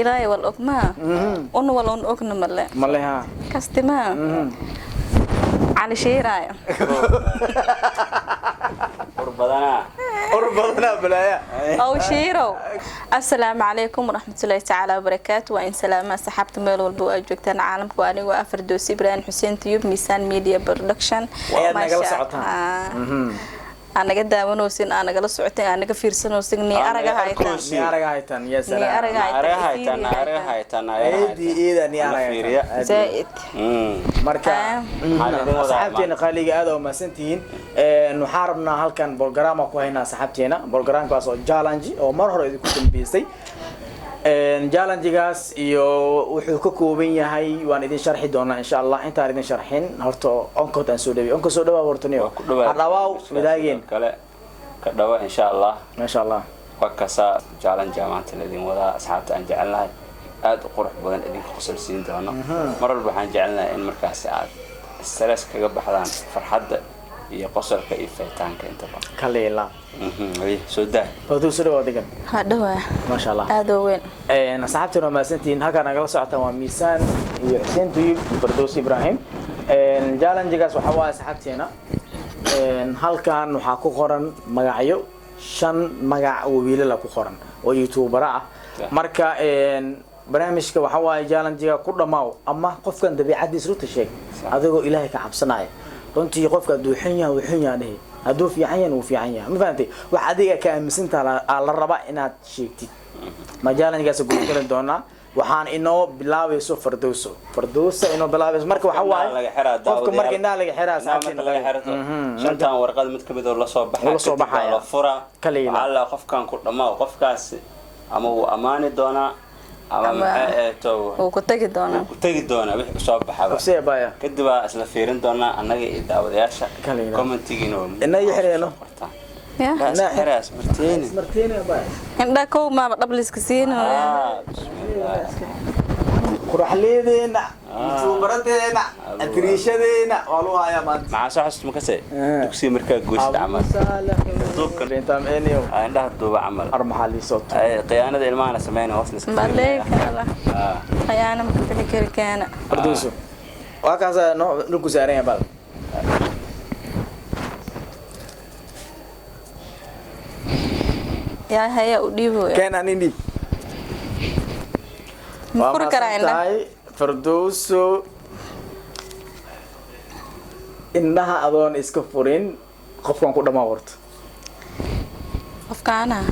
إلهي والأكما أنو والأن أكنا ملي ها كاستما على شيء راية قربنا بلايا أو شيرو السلام عليكم ورحمة الله تعالى وبركاته وإن سلامة سحبت ميل والبو أجوكتان عالم كواني وأفردوسي بران حسين تيوب ميسان ميديا برودكشن ما شاء الله أنا قد داونوسين أنا قال صعتين أنا كفير سنوسين ني أرجع هايتان يا سلام ني هايتان إيه ني أرجع زائد مركا صاحبتنا قالي هذا وما سنتين نحاربنا هالكان برنامج كوينا صاحبتنا برنامج كاسو جالانجي أو مرة إذا كنتم بيسي جالانجيgaas iyo wuxuu ka kooban yahay waan idin sharxi doonaa insha Allah inta idin sharxin horto onkood aan soo dhaweey onko soo dhawaad wartaniyo hadawaa midaageen kale ka dhawa insha Allah ma sha Allah wakasa jaalanji maanta idin wada asxaabta aan jecelnahay aad u qurux badan idin qosolsiin doono mar walba waxaan jecelnahay in markaas aad stress kaga baxdaan farxadda iyo qosolka iyo faytaanka inta badan kaleela ay soo daa waduu soo dhawaad digan hadawaa ma sha Allah aad weyn asxaabtuna ma santiin halka nagala socotaan waa miisaan iyo Xuseen Tuyib Firdawsi Ibrahim jaalanjigaas waxa waa asxaabteena halkan waxa ku qoran magacyo 5 magac oo wiilal ku qoran oo YouTuber ah marka barnaamijka waxa waa jaalanjiga ku dhamaaw ama qofkan dabiicadiisa runta sheeg adigoo Ilaahay ka cabsanaya runtii qofka duuxin yahay wuxuu yahay haduu fiican yahay uu fiican yahay ma fahamtay wax adiga ka aaminsantaa la raba inaad sheegtid ma jaalanjigaas ugu galan doona waxaan inoo bilaabayso Firdawsa inoo bilaabayso marka waxa waaye qofka marka inaa laga xiraa saacadina laga xirato shantan warqad mid kamid oo la soo baxay la fura alla qofkan ku dhamaa qofkaas ama uu amaani doona ama maxay uu ku tagi doona wixii soo baxaba kadib isla fiirin doona anaga iyo daawadayaasha commentigiina inay xireyno يا أنا حراس مرتين يا باي عندك كوم ما قبل سكسين قروح ليدينا سوبرتينا أتريشدينا والله يا مان مع صحص مكسي دكسي مركز جوست عمل دوب كان انت امنيو عندها دوب عمل ارمح لي صوت قيانه المانه سمعنا وصل بالله قيانه متفكر كان فردوسو وكذا نو سارين بال يا هيا وديبو كان اني مكور كراينا فردوسو إنها أظن إسكفورين قفكم كده ما ورد قفكانا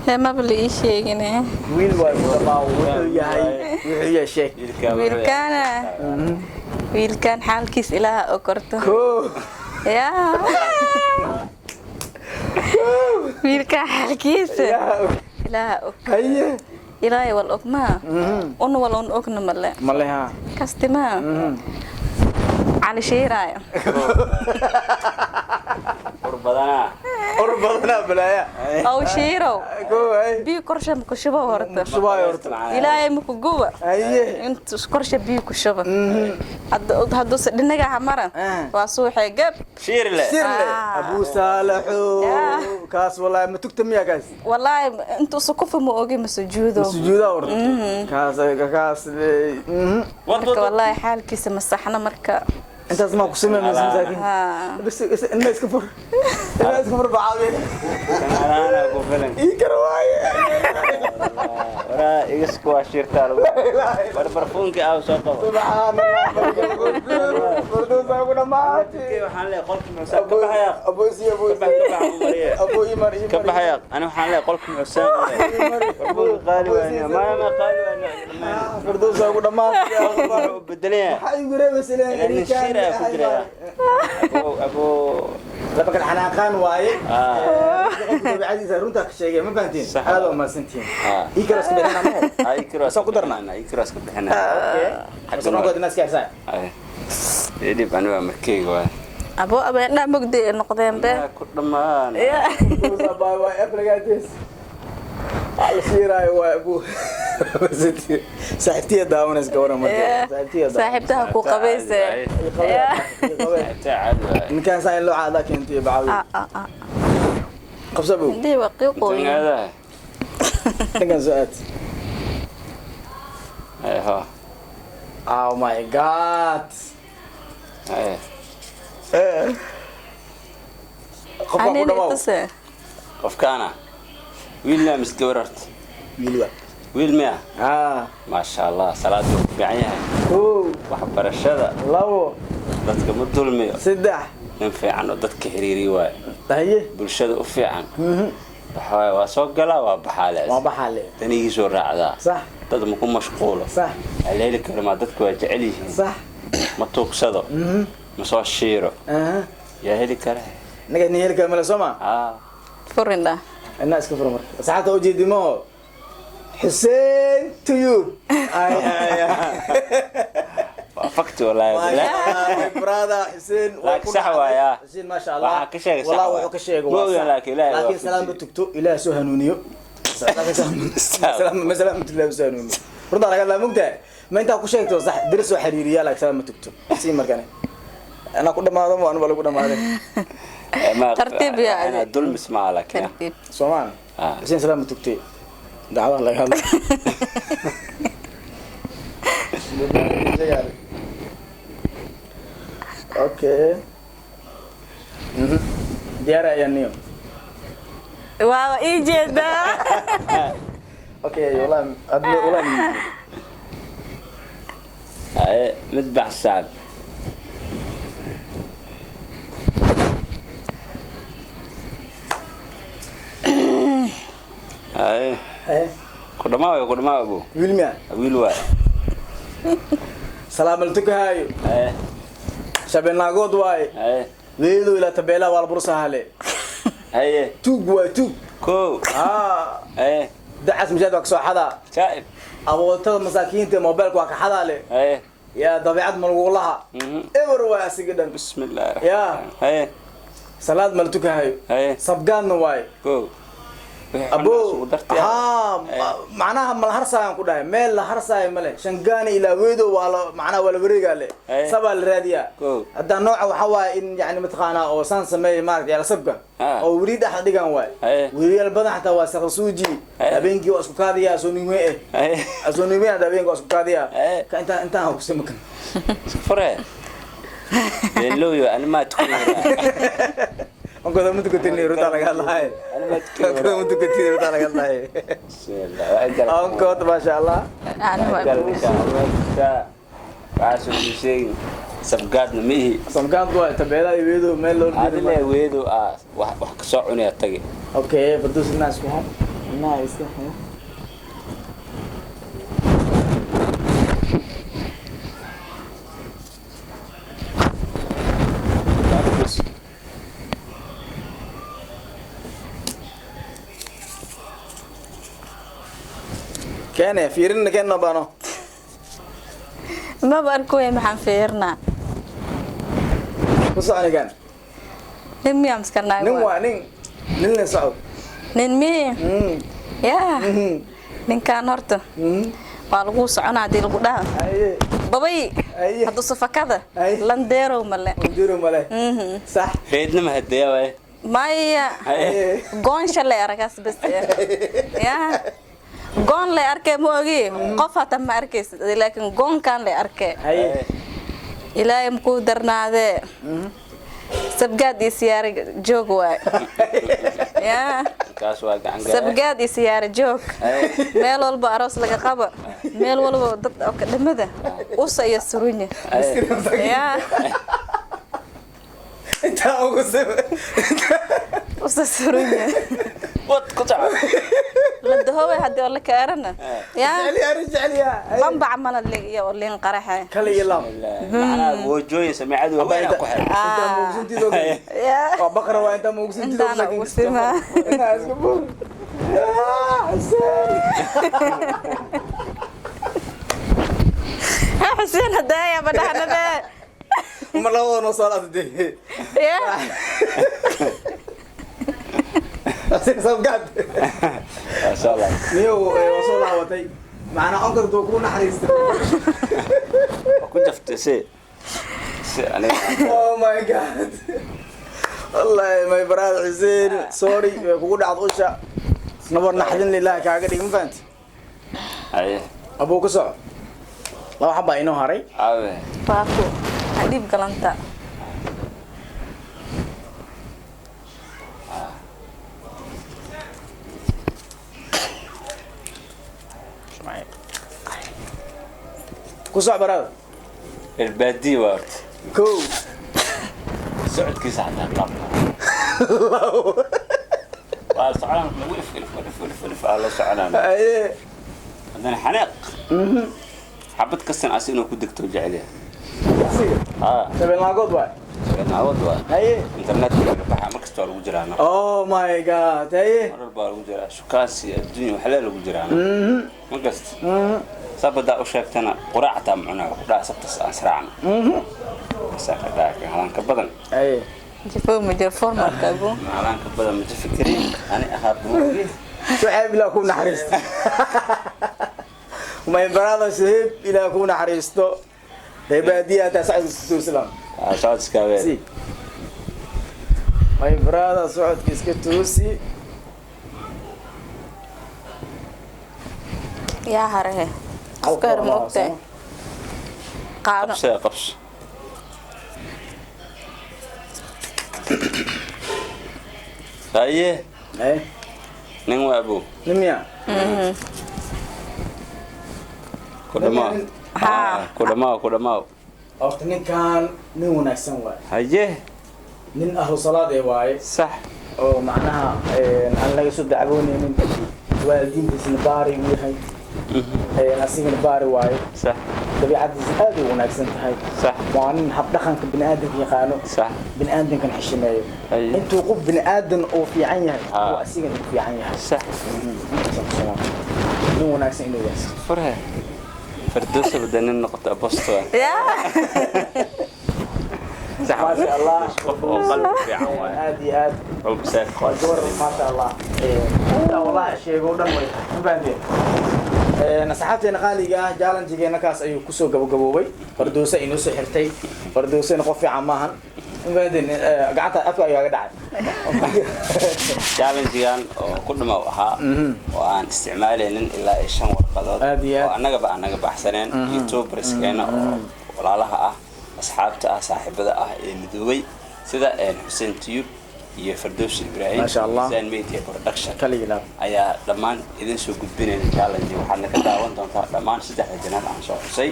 ما بلي شيء كنه ويل واي ما ويا شيء ويل كان حال كيس إله أكرته يا ويل كان حال كيس إله هيا إلهي والأكما أنو والأن أكنا ملي ها كاستما على شيء راية قربنا بلايا أو شيرو بيو كرشة مكشبة ورطة إلهي مكو جوا أنت كرشة بيو كشبة هادو سدنا عمرة واسوحي جب شير له أبو صالح كاس والله ما تكتم يا كاس والله أنتوا سقف مؤجي مسجودة ورد كاس والله حال كيس مسحنا مركا انت اسمع قسمه من زاكي بس الناس كفر بعضين انا اقول فلان يكرواي ورا يسكو اشيرتال برفونك او سوق سبحان الله فردوس ابو ما waxaan leeyahay qolka muxuu ka baxaya ابو يمر ka baxaya ana waxaan leeyahay qolka muxuu ابو qaali waana ma qaali waana فردوس ابو دماad bedelaya waxay gureeyay ابو لما كان حناقان وايه عزيز runta ka sheegay ma fahantiin aad oo ma santiin ikras ka bixina mo ikras soo qudarna ikras ka bixina okay xasan oo dadna iska xisaan ee banu markayga waa abo abana mugdi noqdeen be ku dhamaan baa waa aflagaadis الخيرة وأبو صاحبتي داونس قورة مرة صاحبتها كو قبيسة إن كان ساين له عادة كنتي بعوي قبض أبو دي وقيقو كان زؤات ها Oh my god. قفا أنا كنا ماو. نتصل قف كانا ويل لا مستوررت ويلوا. ويل ميا ما شاء الله صلاة في عينها وحبر الشذا لو dadka ma dulmiyo saddex nin fiican oo dadka xiriiri waay tahay bulshada u fiican waa soo galaa waa baxaale taniga soo raacdaa صح dad ma ku mashquulo صح aleeli karma dadku waa jecel yihiin صح ma tuugsado ma soo shiiro yaa heli kara naga niyeel kama soma فرنا الناس كفر مر ساعات اوجي دمو حسين تو يو وافقت والله لا برادا حسين لك سحوة يا حسين ما شاء الله والله وحو كشيغ لكن سلام بتكتو الى سو هنونيو سلام مثلا متلاب سهنونيو برضا laga la mugta ma inta ku sheegto sax diris oo xiriiriya la salaam tugto si markan ana ku dhamaado waan wala ku dhamaado ترتيب يا انا دول مسمع لك ترتيب سومان حسين سلام تكتي دعوه الله يلا اوكي ديارة يا نيو واو إيجادا اوكي والله ادلي والله مذبح السعد ايه كنا ما ابو ويلميا ويلوا سلام لك هاي ايه شبنا قود واي ايه ويلو الى تبيلا والبرصه هالي ايه توق واي توق كو ايه دعس مجادك سو حدا شايف ابوتها مساكين تي موبايلك واك حدا لي ايه يا طبيعه ملغولها ايبر واسي قدن بسم الله الرحمن الرحيم ايه سلام ملتك هاي ايه صبقان واي كو ابو معناها ما هرسايان كداي ميل لا هرساي مله شنغاني الى ويدو ولا معناها ولا بريغاله سبا الراديا هذا نوع waxa waa in yani matqaana oo san sameey maartay la sabga oo wariid ah dhigan waay wariil badan xataa waa saqsuuji habeenkii waa isku kaadiya soo nimee soo nimee habeenkii waa isku kaadiya ka inta ku samakan fure لويو انا ما تكون انكو دم تكتيني روتا لغا الله انا ما تكون دم تكتيني روتا لغا الله بسم الله انكو ما شاء الله انا ما عاشوا شيء سبقادنا ميه سبقاد waa tabeela weedo meel loo adile weedo wax ka soo cunaya tagay okay badus naas ku hay nice كان فيرنا كنا بانو ما باركوي محن فيرنا وصعني كان نمي امسكنا نين صعب نمي يا نين كان هرت والغو سعنا دي لغو دها بابي هادو صفكده لنديرو مله صح فيدنا ما هديا واي مايا قون شلي اركاس بس يا قون لي اركي موغي قفا تم اركيس لكن قون كان لي اركي الى يمكو درناده سبقاد سياره جوج واي يا كاس waa gacan gaar سبقاد سياره جوج meel walba aroos laga qabo meel walba dad oo ka dhimada u say surunya ya انت اوغسم وسسرني وات قطع لا دهوي هدي ولا كارنا يا رجع لي بامبا عمل اللي يا اللي انقرحه كلي يلا معناها وجوي سمعت وين اكو حل انت موجودتي دوغ يا بقره وانت موجودتي دوغ انا وسمها انا اسكبور يا حسين هدايا بدهنا ده ملون وصلت دي يا سبقات ما شاء الله نيو وصل عوتي معنا انكر دوكون حريست كنت افتسي يعني او ماي جاد والله ما يبراد حسين سوري كوغو دحد اوشا نبر نحدن لله كاغا دغ فانت اي ابو كسو laba xabaa inoo haray aabe باكو حليب قلنتا كوسع براد البادي وقت كو سعود كيس حتى طلع سعران ولف على سعران ايه عندنا حناق حبيت كسن عسينه كدك توجع عليها تبي ناقود واي انا عوض ايه انترنت ولا بحا ما كستو لو جرانا اوه ماي جاد ايه مره بار لو جرا شكاسي الدنيا وحلال لو جرانا ما قست سبدا وشيكتنا قراعه معنا قراعه سبت اسرعنا ساكداك هلان كبدن ايه جفو مجفور مركبو هلان كبدن متفكرين انا اخاف موقي شعب لا كون حريست وما يبراد سهيب الى كون حريستو هباديه تسعد السلام سعود سكاوي ما يبراد سعود كيسكتوسي يا هره أفكار مقطع قاعدة قبش ايه ايه نين ابو نميا كلما وقت نين كان نين وناكسن واي هيه نين أهل صلاة واي صح oo macnaha aan laga soo dacwoonaynin waalidiintiisna baari u yahay asigana baari waayo صح dabiicadiisa aad u wanaagsan tahay صح waa nin hab dhaqanka bini'aadamka yaqaano صح bini'aadamkan xishimeeyo intuu qof bini'aadan oo fiican yahay oo asigana u fiican yahay صح nin wanaagsan inuu yahay فرها فردوس بدنا النقطة بوستو يا ما شاء الله وقلب في عوان هادي هاد قلب ساكن والجور ما شاء الله لا والله شيء قدام مبادئ نصحتي نقاليga jaalanjigeena kaas ayuu ku soo gabagaboobay fardoosa inoo soo xirtay fardoosana qof fiican maahan mubaadan gacanta afka ayaga dhacay jaalanjigan oo ku dhamaw ahaa oo aan isticmaalaynin ilaa 5 warqadood oo anaga baxsaneen youtuberskeena oo walaalaha ah asxaabta ah saaxiibada ah ee midoobay sida Hussein Tube iyo Fardoos Ibrahim Hussein Media Production kaliya ayaa dhamaan idin soo gudbinayna challenge waxaana ka daawan doontaa dhamaan saddexda janaal aan soo xusay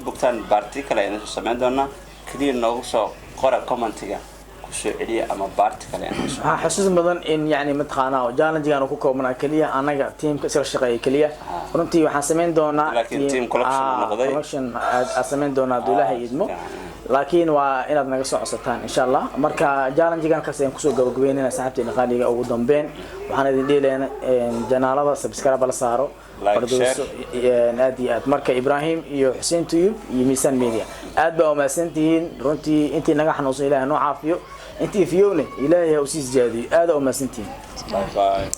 bogtaan baarti kale ayaan soo sameyn doonaa kaliya noogu soo qora commentiga ku soo celiya ama baarti kale aan xasuus badan in yani matqaana challenge-gan ku koobnaa kaliya anaga teamka soo shaqeeyay kaliya runtii waxaan sameyn doonaa laakiin team collection noqday collection aan sameyn doonaa duulaha idmo laakiin waa inaad naga soo codsataan insha Allah marka challenge-gan kaas ayaan ku soo gabagabeynaa saaxiibteena qaaliga ugu dambeyn waxaan idin dheelaynaa janaalada subscribe la saaro aad iyo aad marka Ibrahim iyo Hussein Tube iyo Misan Media aad baa umaasantihiin runtii intii naga xanuunsan Ilaahay noo caafiyo intii fiyowne Ilaahay u sii ziyaadiyo aad baa umaasantihiin bye bye